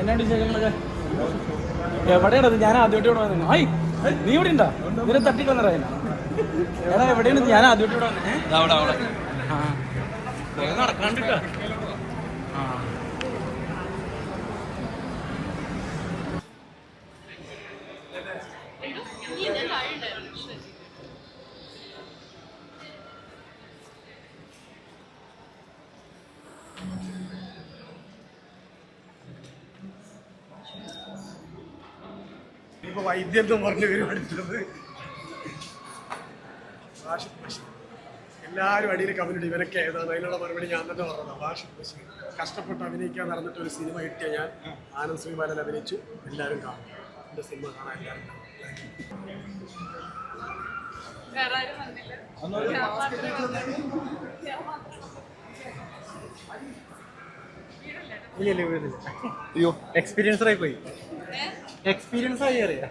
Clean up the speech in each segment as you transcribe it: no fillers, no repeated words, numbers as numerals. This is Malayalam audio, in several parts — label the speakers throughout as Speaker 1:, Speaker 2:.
Speaker 1: എന്നാണ്ട് വിശേഷങ്ങളൊക്കെ? എവിടെയാണത്? ഞാൻ ആദ്യമായിട്ട് ഇവിടെ വന്നു. ഹായ്, നീ ഇവിടെ ഉണ്ടോ? ഇതിനെ തട്ടിക്കൊന്നറാ. എടാ എവിടെയാണ്? ഞാൻ ആദ്യമായിട്ട് ഇവിടെ വന്നേ. ആ കുറെ നടക്കാണ്ടിട്ടാ. ആ
Speaker 2: ഇപ്പൊ വൈദ്യം എന്ന് പറഞ്ഞ പേര് പഠിച്ചത് വാഷിംഗ് മെഷീൻ. എല്ലാവരും അടിയിൽ കമ്മ്യൂണിറ്റി ഇവരൊക്കെ ഏതാണ്? അതിനുള്ള മറുപടി ഞാൻ തന്നെ പറഞ്ഞതാണ്. വാഷിംഗ് മെഷീൻ കഷ്ടപ്പെട്ട് അഭിനയിക്കാൻ നടന്നിട്ട് ഒരു സിനിമ കിട്ടിയ ഞാൻ ആനന്ദ് ശ്രീബാലൻ അഭിനയിച്ചു. എല്ലാവരും കാണും. എൻ്റെ സിനിമ കാണാൻ എല്ലാവരും കാണും.
Speaker 1: ഇല്ല വീടില്ല. അയ്യോ, എക്സ്പീരിയൻസ് ആയി പോയി. എക്സ്പീരിയൻസ് ആയി അറിയാം.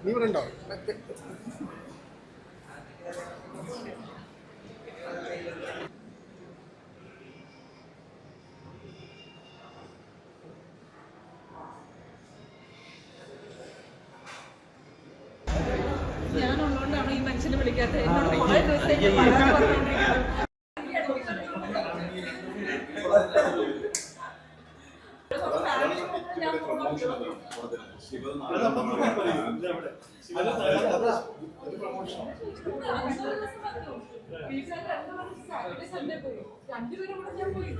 Speaker 2: നീ ഇവിടെ ഉണ്ടോ?
Speaker 3: ഞാനുള്ളതുകൊണ്ടാണ് ഈ മനുഷ്യനെ വിളിക്കാത്തത്. എന്നോട് കുറേ ദിവസമായിട്ട് പറഞ്ഞുകൊണ്ടിരിക്കുന്നത്. രണ്ടുപേരും കൂടെ ഞാൻ പോയി